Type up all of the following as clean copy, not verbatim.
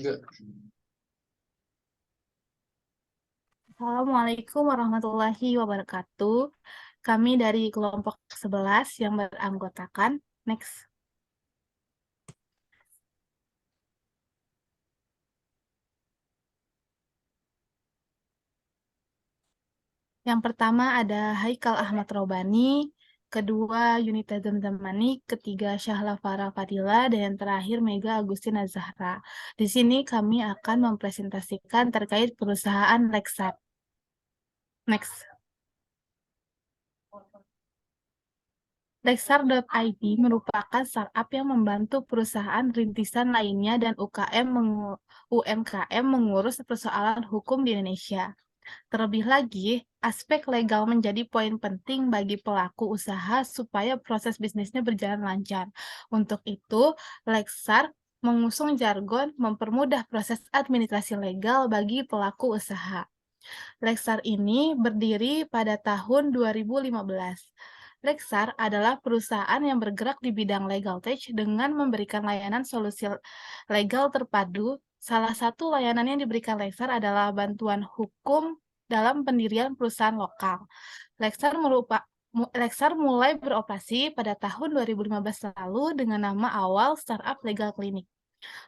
juga. Assalamualaikum warahmatullahi wabarakatuh. Kami dari kelompok 11 yang beranggotakan Next. Yang pertama ada Haikal Ahmad Robani, kedua Yunita Zamzamani, ketiga Syahla Farah Fadila, dan yang terakhir Mega Agustina Zahra. Di sini kami akan mempresentasikan terkait perusahaan Lexar. Next. Lexar.id merupakan startup yang membantu perusahaan rintisan lainnya dan UMKM mengurus persoalan hukum di Indonesia. Terlebih lagi, aspek legal menjadi poin penting bagi pelaku usaha supaya proses bisnisnya berjalan lancar. Untuk itu, Lexar mengusung jargon mempermudah proses administrasi legal bagi pelaku usaha. Lexar ini berdiri pada tahun 2015. Lexar adalah perusahaan yang bergerak di bidang legal tech dengan memberikan layanan solusi legal terpadu. Salah satu layanan yang diberikan Lexar adalah bantuan hukum dalam pendirian perusahaan lokal. Lexar mulai beroperasi pada tahun 2015 lalu dengan nama awal Startup Legal Clinic.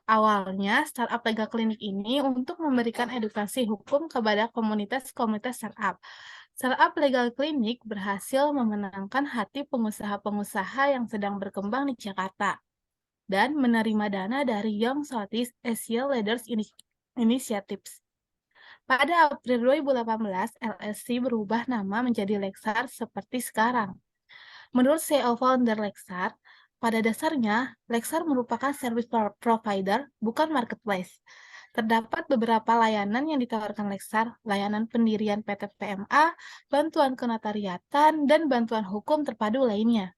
Awalnya, startup legal klinik ini untuk memberikan edukasi hukum kepada komunitas-komunitas startup. Startup legal klinik berhasil memenangkan hati pengusaha-pengusaha yang sedang berkembang di Jakarta dan menerima dana dari Young Southeast Asia Leaders Initiatives. Pada April 2018, LSC berubah nama menjadi Lexar seperti sekarang. Menurut CEO founder Lexar, pada dasarnya, Lexar merupakan service provider, bukan marketplace. Terdapat beberapa layanan yang ditawarkan Lexar, layanan pendirian PT PMA, bantuan kenotariatan, dan bantuan hukum terpadu lainnya.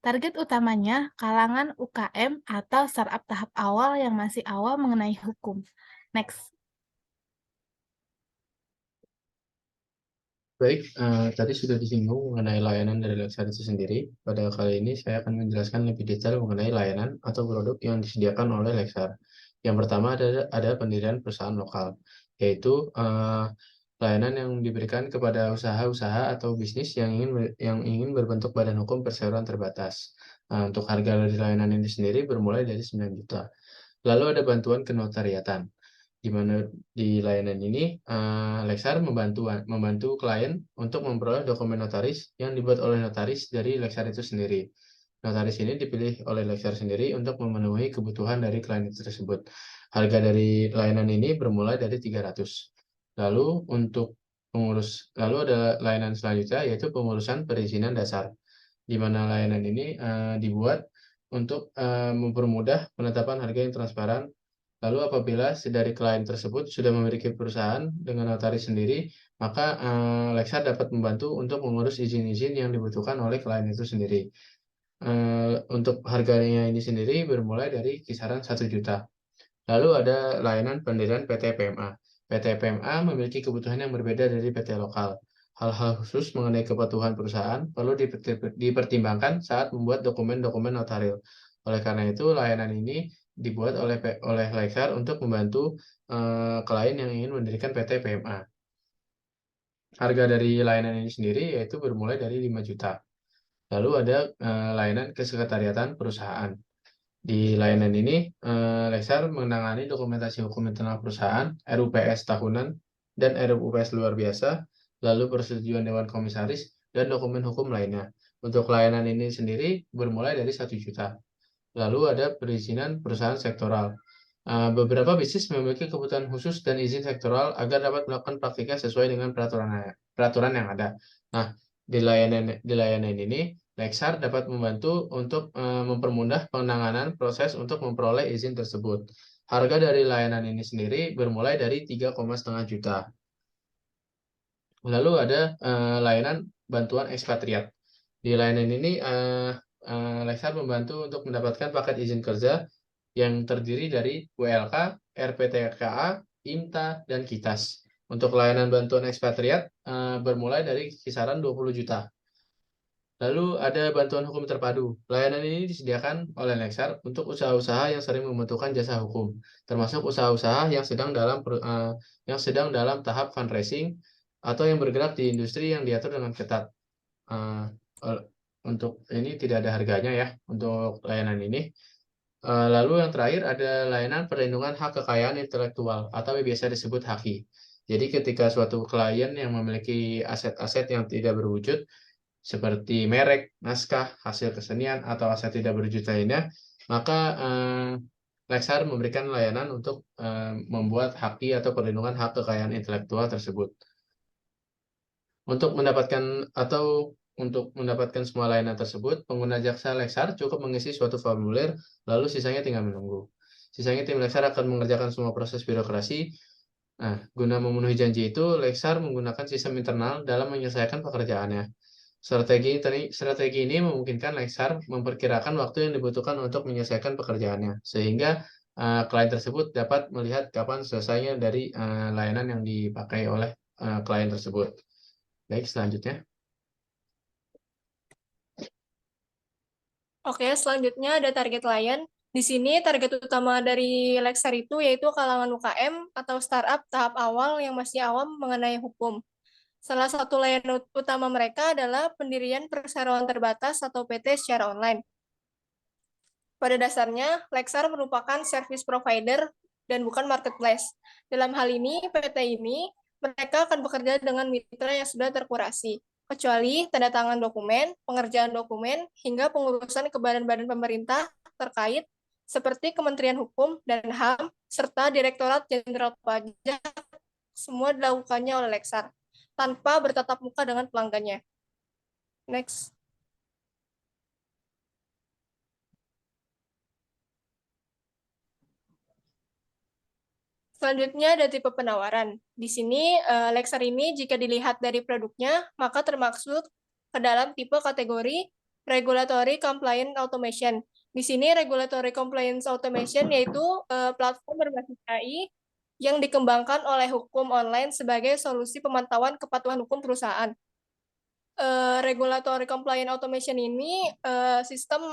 Target utamanya kalangan UKM atau startup tahap awal yang masih awal mengenai hukum. Next. Baik, tadi sudah disinggung mengenai layanan dari Lexar itu sendiri. Pada kali ini saya akan menjelaskan lebih detail mengenai layanan atau produk yang disediakan oleh Lexar. Yang pertama ada pendirian perusahaan lokal, yaitu layanan yang diberikan kepada usaha-usaha atau bisnis yang ingin berbentuk badan hukum perseroan terbatas. Untuk harga dari layanan ini sendiri bermulai dari 9 juta. Lalu ada bantuan kenotariatan, di mana di layanan ini Lexar membantu klien untuk memperoleh dokumen notaris yang dibuat oleh notaris dari Lexar itu sendiri. Notaris ini dipilih oleh Lexar sendiri untuk memenuhi kebutuhan dari klien itu tersebut. Harga dari layanan ini bermulai dari 300. Lalu ada layanan selanjutnya yaitu pengurusan perizinan dasar, di mana layanan ini dibuat untuk mempermudah penetapan harga yang transparan. Lalu apabila si dari klien tersebut sudah memiliki perusahaan dengan notaris sendiri, maka Lexar dapat membantu untuk mengurus izin-izin yang dibutuhkan oleh klien itu sendiri. Untuk harganya ini sendiri bermulai dari kisaran 1 juta. Lalu ada layanan pendirian PT PMA. PT PMA memiliki kebutuhan yang berbeda dari PT lokal. Hal-hal khusus mengenai kepatuhan perusahaan perlu dipertimbangkan saat membuat dokumen-dokumen notaril. Oleh karena itu, layanan ini dibuat oleh Lexar untuk membantu klien yang ingin mendirikan PT PMA. Harga dari layanan ini sendiri yaitu bermulai dari 5 juta. Lalu ada layanan kesekretariatan perusahaan. Di layanan ini, Lexar menangani dokumentasi hukum internal perusahaan, RUPS tahunan, dan RUPS luar biasa, lalu persetujuan Dewan Komisaris, dan dokumen hukum lainnya. Untuk layanan ini sendiri bermulai dari 1 juta. Lalu ada perizinan perusahaan sektoral. Beberapa bisnis memiliki kebutuhan khusus dan izin sektoral agar dapat melakukan praktiknya sesuai dengan peraturan yang ada. Nah, di layanan ini, Lexar dapat membantu untuk mempermudah penanganan proses untuk memperoleh izin tersebut. Harga dari layanan ini sendiri bermulai dari 3,5 juta. Lalu ada layanan bantuan ekspatriat. Di layanan ini, Lexar membantu untuk mendapatkan paket izin kerja yang terdiri dari WLK, RPTKA, IMTA, dan KITAS. Untuk layanan bantuan ekspatriat bermulai dari kisaran 20 juta. Lalu ada bantuan hukum terpadu. Layanan ini disediakan oleh Lexar untuk usaha-usaha yang sering membutuhkan jasa hukum, termasuk usaha-usaha yang sedang dalam tahap fundraising atau yang bergerak di industri yang diatur dengan ketat. Eh, ol- untuk ini tidak ada harganya ya untuk layanan ini. Lalu yang terakhir ada layanan perlindungan hak kekayaan intelektual atau biasa disebut HAKI. Jadi ketika suatu klien yang memiliki aset-aset yang tidak berwujud seperti merek, naskah, hasil kesenian, atau aset tidak berwujud lainnya, maka Lexar memberikan layanan untuk membuat HAKI atau perlindungan hak kekayaan intelektual tersebut. Untuk mendapatkan semua layanan tersebut, pengguna jasa Lexar cukup mengisi suatu formulir, lalu sisanya tinggal menunggu. Sisanya tim Lexar akan mengerjakan semua proses birokrasi. Nah, guna memenuhi janji itu, Lexar menggunakan sistem internal dalam menyelesaikan pekerjaannya. Strategi ini memungkinkan Lexar memperkirakan waktu yang dibutuhkan untuk menyelesaikan pekerjaannya, sehingga klien tersebut dapat melihat kapan selesainya dari layanan yang dipakai oleh klien tersebut. Baik, selanjutnya. Oke, selanjutnya ada target klien. Di sini target utama dari Lexar itu yaitu kalangan UKM atau startup tahap awal yang masih awam mengenai hukum. Salah satu layanan utama mereka adalah pendirian perseroan terbatas atau PT secara online. Pada dasarnya, Lexar merupakan service provider dan bukan marketplace. Dalam hal ini, PT ini, mereka akan bekerja dengan mitra yang sudah terkurasi, kecuali tanda tangan dokumen, pengerjaan dokumen, hingga pengurusan ke badan-badan pemerintah terkait, seperti Kementerian Hukum dan HAM, serta Direktorat Jenderal Pajak, semua dilakukannya oleh Lexar, tanpa bertatap muka dengan pelanggannya. Next. Selanjutnya ada tipe penawaran. Di sini, Lexar ini jika dilihat dari produknya, maka termasuk ke dalam tipe kategori Regulatory Compliance Automation. Di sini Regulatory Compliance Automation yaitu platform berbasis AI yang dikembangkan oleh hukum online sebagai solusi pemantauan kepatuhan hukum perusahaan. Regulatory compliance automation ini sistem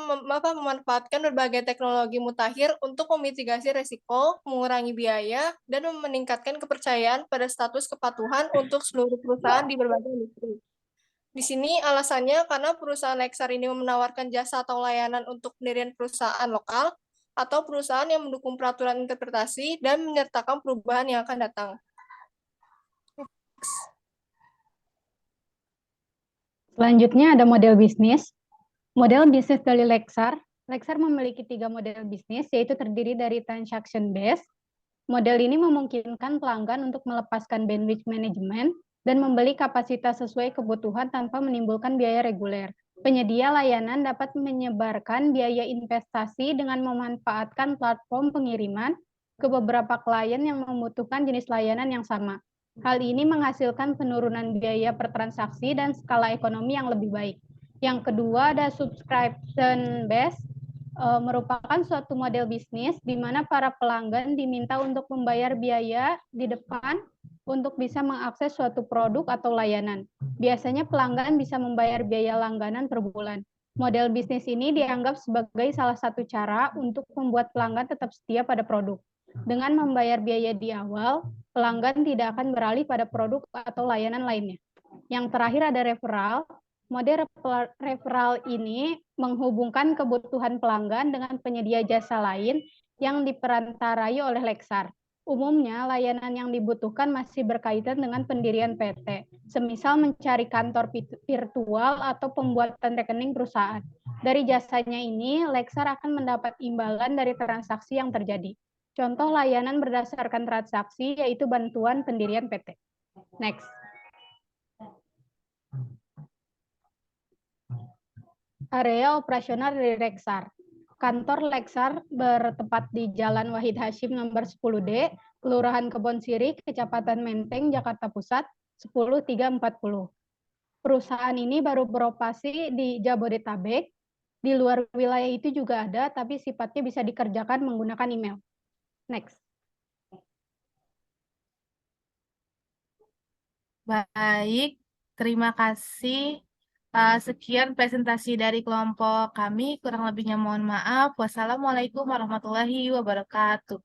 memanfaatkan berbagai teknologi mutakhir untuk memitigasi risiko, mengurangi biaya, dan meningkatkan kepercayaan pada status kepatuhan untuk seluruh perusahaan di berbagai industri. Di sini alasannya karena perusahaan Lexar ini menawarkan jasa atau layanan untuk pendirian perusahaan lokal atau perusahaan yang mendukung peraturan interpretasi dan menyertakan perubahan yang akan datang. Selanjutnya ada model bisnis. Model bisnis dari Lexar. Lexar memiliki 3 model bisnis, yaitu terdiri dari transaction based. Model ini memungkinkan pelanggan untuk melepaskan bandwidth management dan membeli kapasitas sesuai kebutuhan tanpa menimbulkan biaya reguler. Penyedia layanan dapat menyebarkan biaya investasi dengan memanfaatkan platform pengiriman ke beberapa klien yang membutuhkan jenis layanan yang sama. Hal ini menghasilkan penurunan biaya per transaksi dan skala ekonomi yang lebih baik. Yang kedua ada subscription based, merupakan suatu model bisnis di mana para pelanggan diminta untuk membayar biaya di depan untuk bisa mengakses suatu produk atau layanan. Biasanya pelanggan bisa membayar biaya langganan per bulan. Model bisnis ini dianggap sebagai salah satu cara untuk membuat pelanggan tetap setia pada produk. Dengan membayar biaya di awal, pelanggan tidak akan beralih pada produk atau layanan lainnya. Yang terakhir ada referral. Model referral ini menghubungkan kebutuhan pelanggan dengan penyedia jasa lain yang diperantarai oleh Lexar. Umumnya, layanan yang dibutuhkan masih berkaitan dengan pendirian PT, semisal mencari kantor virtual atau pembuatan rekening perusahaan. Dari jasanya ini, Lexar akan mendapat imbalan dari transaksi yang terjadi. Contoh layanan berdasarkan transaksi yaitu bantuan pendirian PT. Next. Area operasional dari Lexar. Kantor Lexar bertempat di Jalan Wahid Hashim nomor 10D, Kelurahan Kebon Sirih, Kecamatan Menteng, Jakarta Pusat, 10340. Perusahaan ini baru beroperasi di Jabodetabek. Di luar wilayah itu juga ada, tapi sifatnya bisa dikerjakan menggunakan email. Next. Baik, terima kasih Sekian presentasi dari kelompok kami, kurang lebihnya mohon maaf. Wassalamualaikum warahmatullahi wabarakatuh.